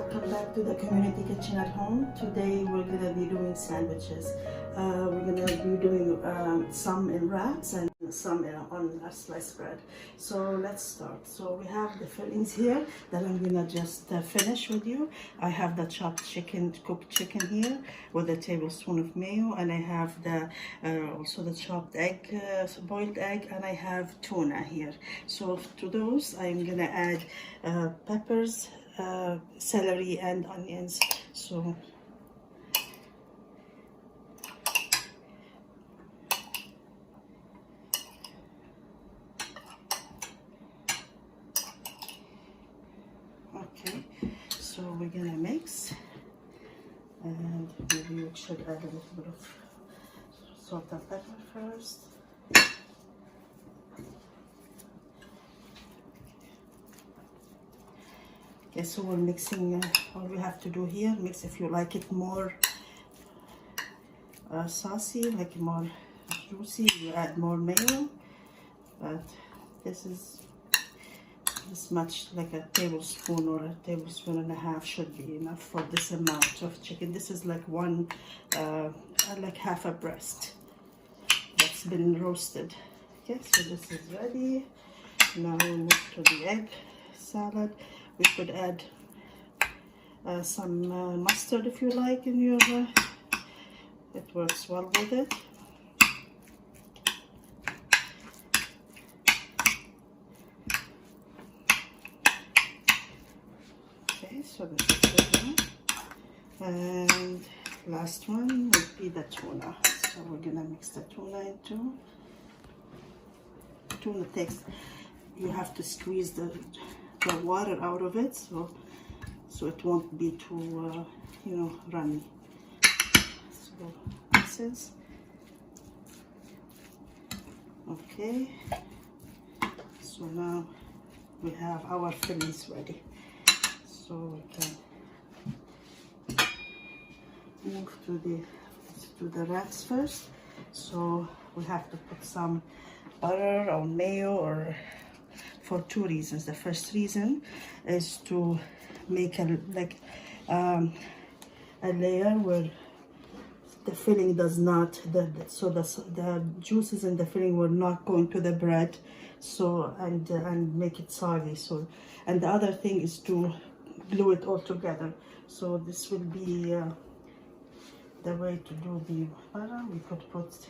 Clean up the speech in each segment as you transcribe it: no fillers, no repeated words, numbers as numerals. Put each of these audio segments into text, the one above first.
Welcome back to the community kitchen at home. Today we're gonna be doing sandwiches. We're gonna be doing some in wraps and some on a sliced bread. So let's start. So we have the fillings here that I'm gonna just finish with you. I have the chopped chicken, cooked chicken here with a tablespoon of mayo, and I have the also the chopped egg, boiled egg, and I have tuna here. So to those I'm gonna add peppers, celery and onions. So okay, so we're gonna mix, and maybe we should add a little bit of salt and pepper first. Okay, so we're mixing. All we have to do here, mix if you like it more saucy, like more juicy, you add more mayo. But this is as much, like a tablespoon or a tablespoon and a half should be enough for this amount of chicken. This is like one, like half a breast that's been roasted. Okay, so this is ready. Now we move to the egg salad. We could add some mustard if you like in your, it works well with it. Okay, so this is good now. And last one would be the tuna. So we're gonna mix the tuna into. Tuna takes, you have to squeeze the water out of it, so it won't be too you know, runny. So this is okay. So now we have our fillings ready, so we can move to the wraps first. So we have to put some butter or mayo, or for two reasons. The first reason is to make a layer where the filling does not, the juices in the filling will not go into the bread, so and make it soggy. So, and the other thing is to glue it all together. So this will be the way to do the butter. We could put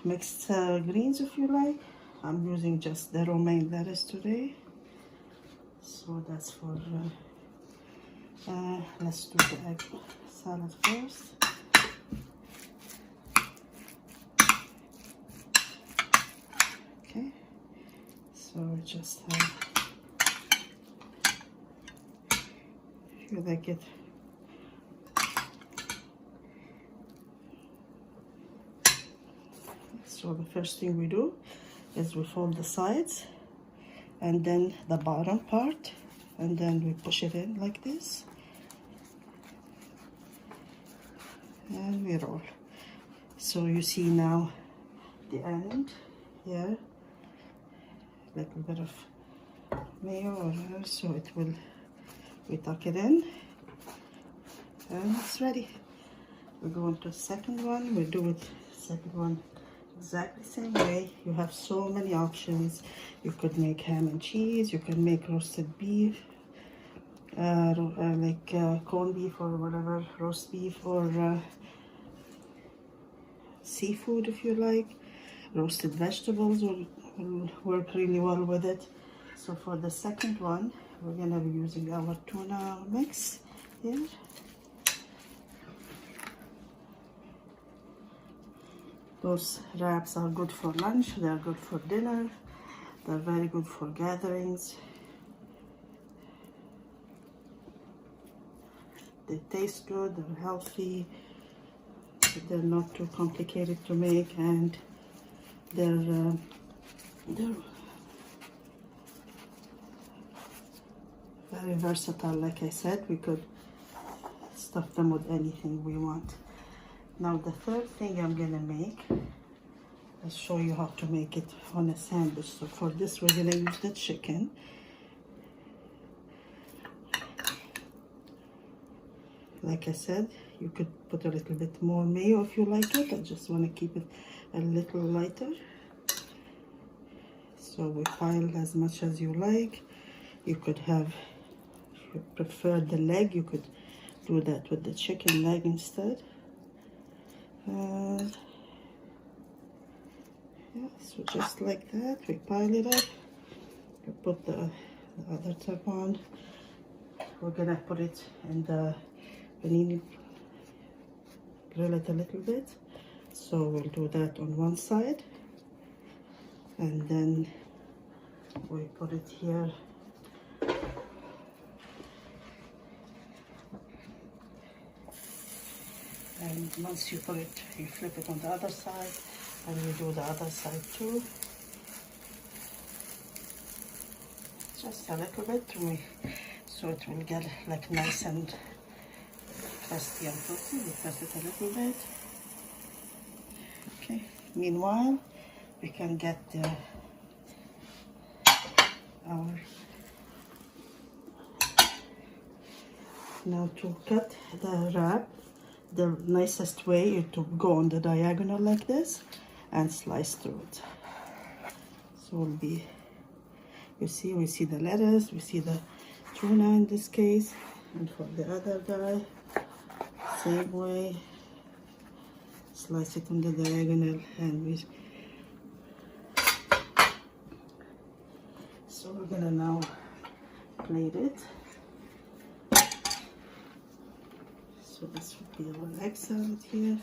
mixed greens if you like. I'm using just the romaine lettuce today, so that's for let's do the egg salad first. Okay, so we just have, if you like it, so the first thing we do is we fold the sides and then the bottom part, and then we push it in like this, and we roll. So you see now the end here, a little bit of mayo or whatever, so it will, we tuck it in and it's ready. We go on to the second one. We do it second one exactly the same way. You have so many options. You could make ham and cheese, you can make roasted beef, like corned beef or whatever, roast beef, or seafood if you like. Roasted vegetables will work really well with it. So for the second one, we're gonna be using our tuna mix here. Those wraps are good for lunch, they're good for dinner, they're very good for gatherings. They taste good, they're healthy, they're not too complicated to make, and they're very versatile. Like I said, we could stuff them with anything we want. Now the third thing I'm gonna make, I'll show you how to make it on a sandwich. So for this we're gonna use the chicken. Like I said, you could put a little bit more mayo if you like it. I just want to keep it a little lighter. So we pile as much as you like. You could have, if you prefer the leg, you could do that with the chicken leg instead. And yeah, so just like that, we pile it up. We put the other top on. We're gonna put it in the panini, grill it a little bit. So we'll do that on one side, and then we put it here. And once you put it, you flip it on the other side, and you do the other side too. Just a little bit so it will get like nice and crusty and toasty. We press it a little bit. Okay. Meanwhile, we can get our now to cut the wrap. The nicest way is to go on the diagonal like this and slice through it. So it'll be, you see, we see the lettuce, we see the tuna in this case, and for the other guy, same way, slice it on the diagonal, and we. So we're gonna now plate it. So this would be our egg salad here.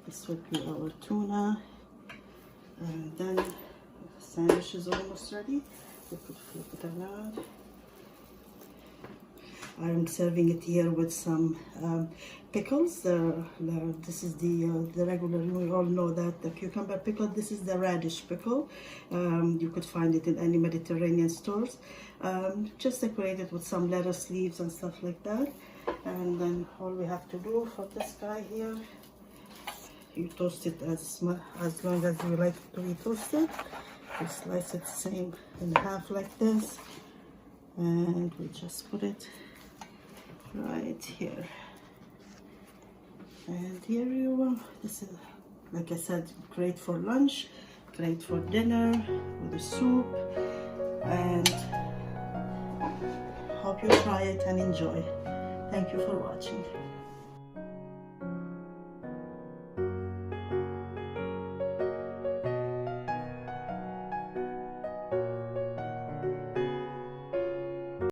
This would be our tuna. And then the sandwich is almost ready. We could flip it around. I'm serving it here with some pickles. This is the regular, we all know that the cucumber pickle. This is the radish pickle. You could find it in any Mediterranean stores. Just decorate it with some lettuce leaves and stuff like that. And then all we have to do for this guy here, you toast it as long as you like it to be toasted. You slice it same in half like this, and we just put it right here. And here you go. This is, like I said, great for lunch, great for dinner with a soup, and hope you try it and enjoy. Thank you for watching.